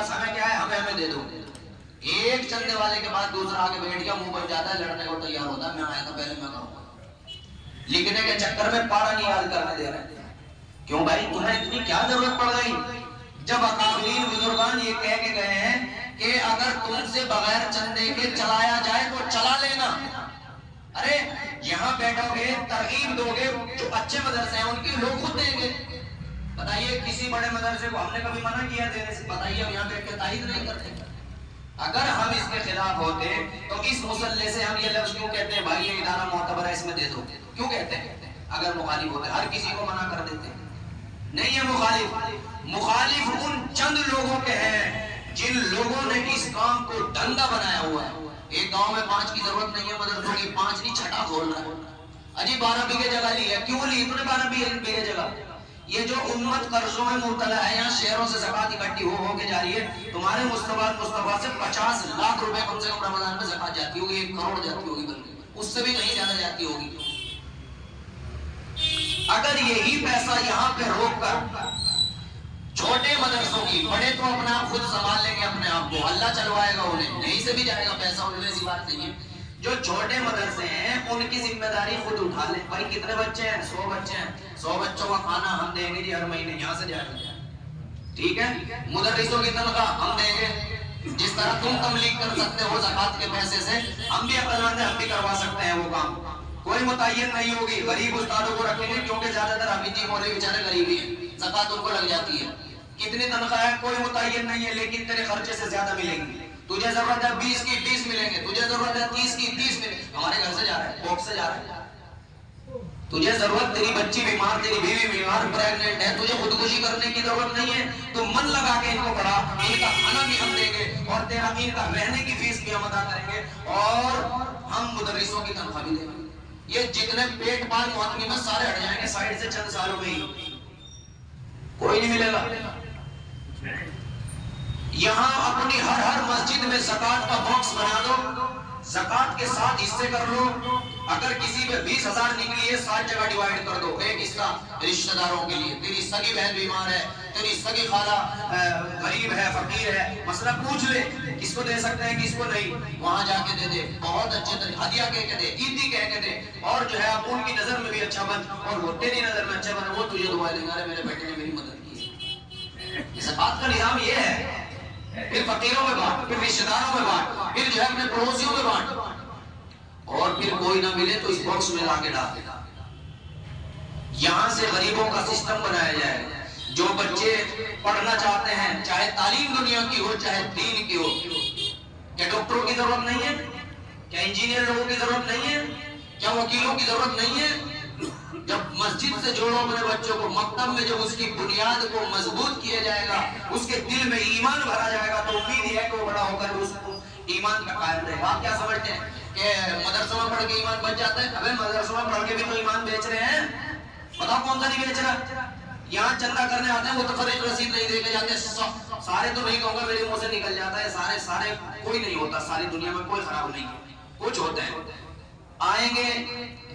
بس ہمیں کیا ہے، ہمیں دے دو. ایک چندے والے کے بعد دوسرا آگے بیٹھ گیا، منہ بن جاتا ہے، لڑنے کو تیار ہوتا ہے، میں آیا تھا پہلے میں کروں گا. لکھنے کے چکر میں پارا نہیں یاد کرنے دے رہے. کیوں بھائی تمہیں اتنی کیا ضرورت پڑ گئی؟ جب اکابرین بزرگان یہ کہہ کے گئے ہیں کہ اگر تم سے بغیر چندے کے چلایا جائے تو چلا لینا. ارے یہاں بیٹھو گے، ترغیب دو گے، جو اچھے مدرسے ہیں ان کی لوگ خود دیں گے. بتائیے کسی بڑے مدرسے کو ہم نے کبھی منع کیا دینے سے؟ بتائیے ہم یہاں بیٹھ کے تائید نہیں کرتے. اگر ہم اس کے خلاف ہوتے تو اس مسئلے سے ہم یہ لفظ کیوں کہتے ہیں بھائی یہ ادارہ معتبر ہے اس میں دے دو؟ کیوں کہتے ہیں؟ اگر مخالف ہوتے ہر کسی کو منع کر دیتے. نہیں ہے مخالف ان چند لوگوں کے ہیں جن لوگوں نے اس کام کو دھندا بنایا ہوا ہے. ایک گاؤں میں 5 کی ضرورت نہیں ہے مدرسوں کی، 5 نہیں 6 کھول رہا ہے. اجی 12 بیگھے جگہ لی ہے، کیوں لی تو نے 12 بیگھے جگہ؟ یہ جو امت قرضوں میں مبتلا ہے، یہاں شہروں سے زکات اکٹھی ہو کے جا رہی ہے. تمہارے مصطفیٰ سے 50 لاکھ روپے کم سے کم رمضان میں زکات جاتی ہوگی، 1 کروڑ جاتی ہوگی، بلکہ اس سے بھی کہیں زیادہ جاتی ہوگی. اگر یہی پیسہ یہاں پہ روک کر چھوٹے مدرسوں کی، بڑے تو اپنا آپ خود سنبھال لیں گے اپنے آپ کو، اللہ چلوائے گا انہیں، یہیں سے بھی جائے گا پیسہ، انہیں ایسی بات نہیں ہے. جو چھوٹے مدرسے ہیں ان کی ذمہ داری خود اٹھا لیں. بھائی کتنے بچے ہیں؟ 100 بچے ہیں، 100 بچوں کا کھانا ہم دیں گے جی ہر مہینے، یہاں سے جائے گا. ٹھیک ہے، مدرسوں کی تنخواہ ہم دیں گے. جس طرح تم تبلیغ کر سکتے ہو زکات کے پیسے سے، ہم بھی عقل مند ہیں، ہم بھی کروا سکتے ہیں وہ کام. کوئی متعین نہیں ہوگی، غریب استادوں کو رکھیں گے کیونکہ زیادہ تر حفیظی مولوی بیچارے غریب ہی ہیں، زکات ان کو لگ جاتی ہے. کتنی تنخواہ ہے کوئی متعین نہیں ہے، لیکن تیرے خرچے سے زیادہ ملیں گی. تجھے ضرورت ہے 20 کی 20 ملیں گے، تجھے ضرورت ہے 30 کی 30 ملیں گے. ہمارے گھر سے جا رہا ہے، باکس سے جا رہا ہے. تجھے ضرورت، تیری بچی بیمار، تیری بیوی بیمار، پریگننٹ ہے، تجھے خودکشی کرنے کی ضرورت نہیں ہے، تو من لگا کے ان کو پڑھا. ان کا کھانا بھی ہم دیں گے اور تیرا ان کا رہنے کی فیس بھی ہم ادا کریں گے، اور ہم مدرسوں کی تنخواہ بھی دیں گے. یہ جتنے پیٹ پال معتمی میں سارے ہٹ جائیں گے سائڈ سے چند سالوں میں ہی، کوئی نہیں ملے گا. یہاں اپنی ہر مسجد میں زکات کا باکس بنا دو، زکات کے 7 حصے کر لو. اگر کسی پہ 20,000 نکلی ہے 7 جگہ ڈیوائیڈ کر دو. ایک حصہ رشتہ داروں کے لیے، تیری سگی بہن بیمار ہے، تیری سگی خالہ غریب ہے، فقیر ہے، مسئلہ پوچھ لے کس کو دے سکتے ہیں کس کو نہیں، وہاں جا کے دے دے. بہت اچھے طریقے ہدیہ کہہ کے دے، عیدی کہہ کے دے، اور جو ہے اب ان کی نظر میں بھی اچھا بن، اور وہ تیری نظر میں اچھا بن، وہ تجھے دعا دے گا میرے بیٹے نے میری مدد کی. زکات کا نظام یہ ہے. پھر فقیروں میں بانٹ، پھر رشتہ داروں میں بانٹ، پھر جو ہے اپنے پڑوسیوں میں بانٹ، اور پھر کوئی نہ ملے تو اس باکس میں لا کے ڈال دے. یہاں سے غریبوں کا سسٹم بنایا جائے. جو بچے پڑھنا چاہتے ہیں، چاہے تعلیم دنیا کی ہو چاہے دین کی ہو. کیا ڈاکٹروں کی ضرورت نہیں ہے؟ کیا انجینئر لوگوں کی ضرورت نہیں ہے؟ کیا وکیلوں کی ضرورت نہیں ہے؟ جب مسجد سے جوڑو اپنے بچوں کو، مکتب میں جب اس کی بنیاد کو مضبوط کیا جائے گا، اس کے دل میں ایمان بھرا جائے گا، تو امید ہے کہ وہ بڑا ہو کر اس کو ایمان کا قائم رہے گا. آپ کیا سمجھتے ہیں کہ مدرسوں میں پڑھ کے ایمان بچ جاتا ہے؟ ابے مدرسوں میں پڑھ کے بھی تو ایمان بیچ رہے ہیں. بتاؤ کون سا نہیں بیچ رہا؟ یہاں چندہ کرنے آتے ہیں وہ تفریق رسید نہیں دے کے جاتے. سارے تو نہیں کہوں گا، میرے منہ سے نکل جاتا ہے سارے کوئی نہیں ہوتا، ساری دنیا میں کوئی خراب نہیں ہے، کچھ ہوتا ہے. آئیں گے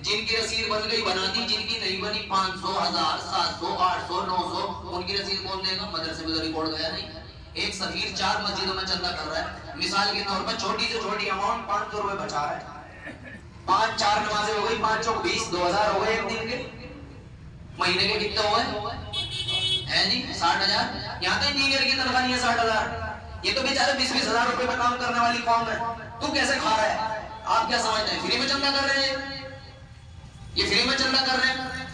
جن کی رسید بن گئی بنا دی، جن کی نہیں بنی 500 1000 700 800 900 ان کی رسید کون دے گا؟ مدرسے میں تو ریکارڈ گیا نہیں. ایک سفیر 4 مسجدوں میں چندہ کر رہا ہے، مثال کے طور پر چھوٹی سے چھوٹی اماؤنٹ 500 روپے بچا رہا ہے. 5 4 نمازیں ہو گئی، 5 چوک 20 2000 ہو گئے ایک دن کے. مہینے کے کتنے ہوئے ہیں جی؟ 60,000. یہاں تو انجینئر کی تنخواہ نہیں ہے 60,000. یہ تو بیچارے 20 ہزار روپے میں کام کرنے والی قوم ہے. تو کیسے کھا رہا ہے؟ آپ کیا سمجھتے ہیں فری میں چندہ کر رہے ہیں؟ یہ فری میں چندہ کر رہے ہیں.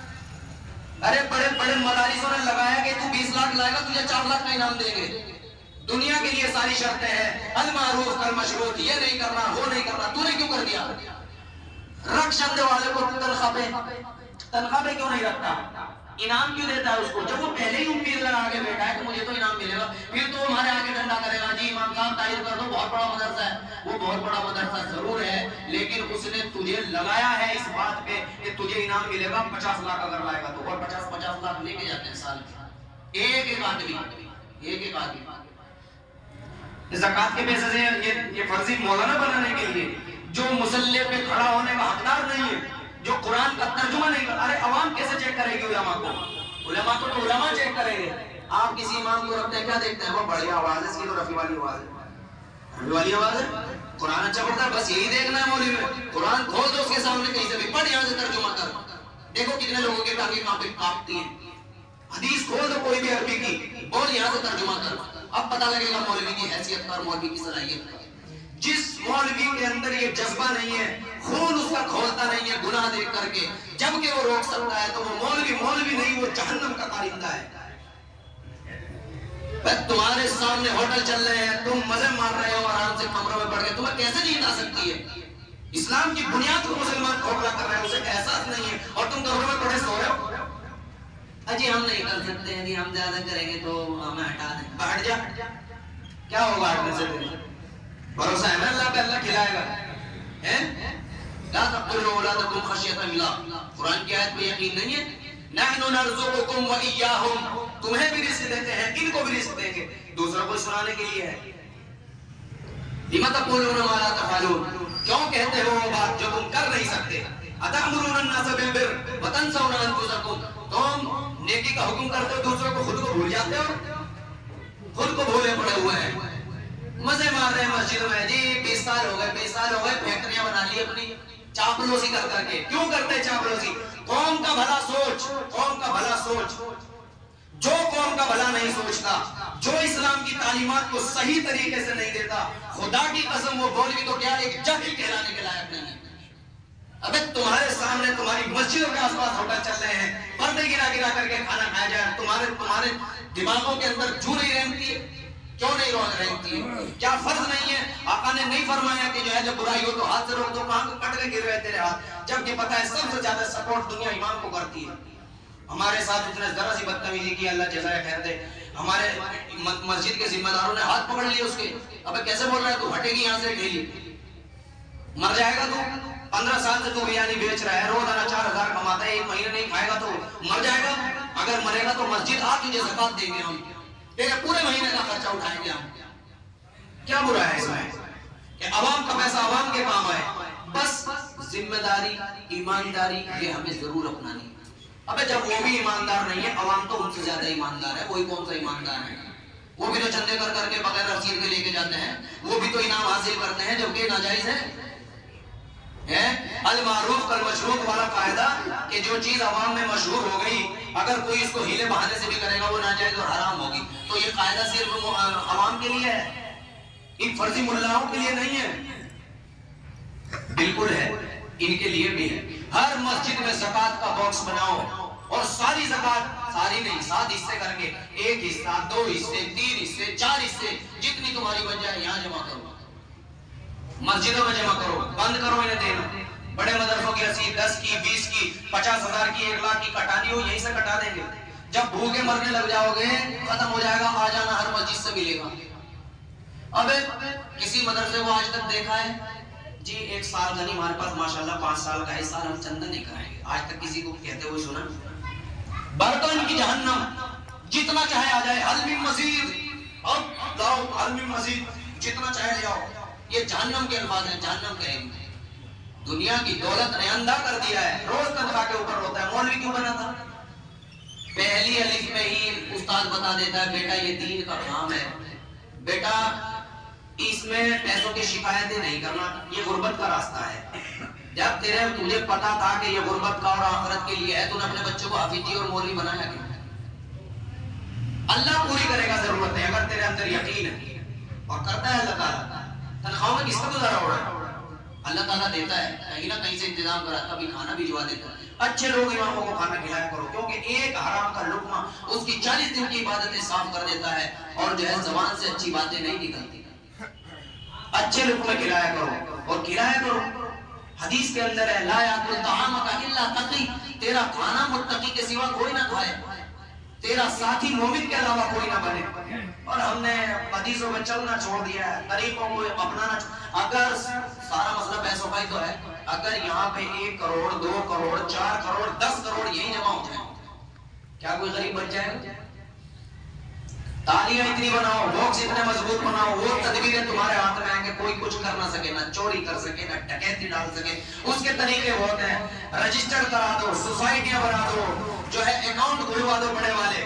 ارے بڑے بڑے مدارسوں نے لگایا کہ تو 20 لاکھ لائے گا تجھے 4 لاکھ کا انعام دیں گے. دنیا کے لیے ساری شرطیں ہیں، المعروف بالمشروط، یہ نہیں کرنا وہ نہیں کرنا. تو نے کیوں کر دیا؟ رکھ چندے والے کو تنخواہ پہ کیوں نہیں رکھتا؟ انعام کیوں دیتا ہے اس کو؟ جب وہ پہلے ہی امید لگا کے بیٹھا ہے کہ مجھے تو انعام ملے گا، پھر تو ہمارے آگے ڈنڈا کرے گا جی امام صاحب تائید کر دو، بہت بڑا مدرسہ ہے. وہ بہت بڑا مدرسہ ضرور ہے، لیکن اس نے تجھے لگایا ہے اس بات پہ کہ تجھے انعام ملے گا 50 لاکھ اگر لائے گا تو. اور 50 لاکھ لے کے جاتے ہیں سال میں ایک آدمی. زکات کے پیسے سے یہ فرضی مولانا بنانے کے لیے جو مسلح پہ کھڑا ہونے کا حقدار نہیں ہے، جو قرآن کا ترجمہ نہیں کرتا. ارے عوام کیسے چیک کرے گی علماء کو؟ علماء کو تو علماء چیک کریں گے. آپ کسی امام کو رکھتے ہیں کیا دیکھتے ہیں؟ وہ بڑھیا آواز ہے اس کی تو رفیع والی آواز ہے، رفیع والی آواز ہے، قرآن اچھا پڑھتا ہے، بس یہی دیکھنا ہے مولوی میں۔ قرآن کھول دو اس کے سامنے کہیں سے بھی، پڑھ یہاں سے ترجمہ کر، دیکھو کتنے لوگوں کے ٹانگیں کہاں پہ کاپتی ہیں۔ حدیث کھول دو کوئی بھی عربی کی، بول یہاں سے ترجمہ کر، اب پتہ لگے گا مولوی کی حیثیت کا اور مولوی کی صلاحیت کا۔ جس مولوی کے اندر یہ جذبہ نہیں ہے، خون اس کا کھولتا نہیں ہے گناہ دیکھ کر کے، جبکہ وہ روک سکتا ہے، تو وہ مولوی نہیں، وہ جہنم کا کارندہ ہے۔ تمہارے سامنے ہوٹل چل رہے ہیں، تم مزے مار رہے ہو آرام سے کمروں میں پڑھ کے، تمہیں کیسے نیند آ سکتی ہے؟ اسلام کی بنیاد کو مسلمان کھوکھلا کر رہے ہیں، اسے احساس نہیں ہے، اور تم کمروں میں پڑھے سو رہے ہو۔ اجی ہم نہیں کر سکتے ہیں، ہم زیادہ کریں گے تو ہمیں ہٹا دیں۔ ہٹ جا، کیا ہوگا ہٹنے سے؟ بھروسہ ہے نا اللہ پہ، اللہ کھلائے گا۔ لا تقتلوا اولادکم خشیۃ املاق، قرآن کی آیت پہ یقین نہیں ہے؟ نحن نرزقکم وإیاہم، تمہیں بھی رزق دیتے ہیں، ان کو بھی رزق دیں گے، دوسروں کو سنانے کے لیے ہے۔ لم تقولون ما لا تفعلون، کیوں کہتے ہو وہ بات جو تم کر نہیں سکتے؟ اتأمرون الناس بالبر وتنسون انفسکم، تم نیکی کا حکم کرتے ہو، دوسروں کو خود کو بھول جاتے ہو، خود کو بھولے پڑے ہوئے ہیں، مزے مار رہے ہیں مسجد میں، جی 20 سال ہو گئے، فیکٹریاں بنا لی اپنی چاپلوسی کر کر کے۔ کیوں کرتے ہیں چاپلوسی؟ قوم کا بھلا سوچ، قوم کا بھلا سوچ۔ جو قوم کا بھلا نہیں سوچتا، جو اسلام کی تعلیمات کو صحیح طریقے سے نہیں دیتا، خدا کی قسم وہ مولوی تو کیا ایک جاہل کہلانے کے لائق نہیں ہے۔ ابے تمہارے سامنے تمہاری مسجدوں کے آس پاس ہوٹل چل رہے ہیں، پردے گرا کر کے کھانا کھایا جائے، تمہارے دماغوں کے اندر کیوں نہیں رہتی ہے؟ کیوں نہیں رہتی ہے؟ کیا فرض نہیں ہے؟ آقا نے نہیں فرمایا کہ جو ہے جب برائی ہو تو ہاتھ سے روک دو، کہاں کو کٹ کے گر رہے تیرے ہاتھ، جبکہ پتہ ہے سب سے زیادہ سپورٹ دنیا امام کو کرتی ہے۔ ہمارے ساتھ اتنے ذرا سی بدتمیزی کی، اللہ جزائے خیر دے، ہمارے مسجد کے ذمہ داروں نے ہاتھ پکڑ لیے اس کے، ابے کیسے بول رہا ہے تو ہٹے گی یہاں سے، ڈھیلی مر جائے گا تو، 15 سال سے تو بریانی بیچ رہا ہے، روزانہ 4000 کماتا ہے، ایک مہینے نہیں کھائے گا تو مر جائے گا؟ اگر مرے گا تو مسجد آ تجھے زکات دیں گے ہم، تیرے پورے مہینے کا خرچہ اٹھائیں گے ہم۔ کیا برا ہے اس میں کہ عوام کا پیسہ عوام کے کام آئے؟ بس ذمہ داری، ایمانداری یہ ہمیں ضرور اپنانی ہے۔ ابے جب وہ بھی ایماندار نہیں ہے، عوام تو ان سے زیادہ ایماندار ہے، وہی کون سا ایماندار ہے؟ وہ بھی تو چندے کر کے بغیر رسید کے لے کے جاتے ہیں، وہ بھی تو انعام حاصل کرتے ہیں، جبکہ ناجائز ہے۔ المعروف کالمشروط والا قاعدہ کہ جو چیز عوام میں مشہور ہو گئی، اگر کوئی اس کو ہیلے بہانے سے بھی کرے گا وہ ناجائز اور حرام ہوگی، تو یہ قاعدہ صرف عوام کے لیے ہے، ان فرضی ملاؤں کے لیے نہیں ہے۔ بالکل ہے، ان کے لیے بھی ہے۔ ہر مسجد میں زکات کا باکس بناؤ، اور ساری زکات، ساری نہیں 7 حصے کر کے، 1 حصہ 2 حصے 3 حصے 4 حصے، جتنی تمہاری بن جائے یہاں جمع کرو، مسجدوں میں جمع کرو، بند کرو انہیں دینا۔ بڑے مدرسوں کی رسید 10 کی 20 کی 50,000 کی 1 لاکھ کی کٹانی ہو، یہیں سے کٹا دیں گے، جب بھوکے مرنے لگ جاؤ گے ختم ہو جائے گا، آ جانا ہر مسجد سے ملے گا۔ اب کسی مدرسے کو آج تک دیکھا ہے جی 1 سال کا نہیں ہمارے پاس ماشاءاللہ 5 سال کا ہے، اس سال ہم چندہ نہیں کرائیں گے، آج تک کسی کو کہتے ہوئے سنا؟ برتن کی جہنم، جتنا چاہے آ جائے، حل من مزید، اب لاؤ حل من مزید، جتنا چاہے لے آؤ، یہ جہنم کے الفاظ ہیں، جہنم کہیں گے۔ دنیا کی دولت نے اندھا کر دیا ہے، روز تنخواہ کے اوپر ہوتا ہے، مولوی کیوں بنا تھا؟ پہلی الف میں ہی استاد بتا دیتا ہے بیٹا یہ دین کا کام ہے، بیٹا اس میں پیسوں کی شکایتیں نہیں کرنا، یہ غربت کا راستہ ہے۔ جب تجھے پتا تھا کہ یہ غربت کا اور آخرت کے لیے ہے، تو نے اپنے بچوں کو حافظی اور مولوی بنایا کیوں؟ اللہ پوری کرے گا ضرورتیں اگر تیرے اندر یقین ہے، اور کرتا ہے اللہ تعالیٰ۔ تنخواہوں میں کس کا گزارا ہو رہا ہے؟ اللہ تعالیٰ دیتا ہے، کہیں نہ کہیں سے انتظام کرا، کبھی کھانا بھجوا دیتا ہے۔ اچھے لوگ اماموں کو کھانا کھلایا کرو، کیونکہ ایک حرام کا لقمہ اس کی 40 دن کی عبادتیں صاف کر دیتا ہے، اور جو ہے زبان سے اچھی باتیں نہیں نکلتی۔ اچھے لقمے کھلایا کرو، اور کھلایا کرو۔ حدیث کے اندر ہے لا یاکل طعامک الا تقی، تیرا کھانا متقی کے سوا کوئی نہ کھائے، تیرا ساتھی مومن کے علاوہ کوئی نہ بنے۔ اور ہم نے حدیثوں میں چلنا چھوڑ دیا ہے، طریقوں کو اپنانا۔ اگر سارا مسئلہ پیسوں کا ہی تو ہے، اگر یہاں پہ 1 کروڑ 2 کروڑ 4 کروڑ 10 کروڑ یہی جمع ہو جائے، کیا کوئی غریب بچ جائے گا؟ تالیاں اتنی بناؤ، باکس اتنے مضبوط بناؤ، وہ تدبیریں تمہارے ہاتھ میں آئیں گے، کوئی کچھ کر نہ سکے، نہ چوری کر سکے، نہ ڈکیتی ڈال سکے۔ اس کے طریقے بہت ہیں، رجسٹر کرا دو، سوسائٹیاں بنا دو، جو ہے اکاؤنٹ کھلوا دو بڑے والے،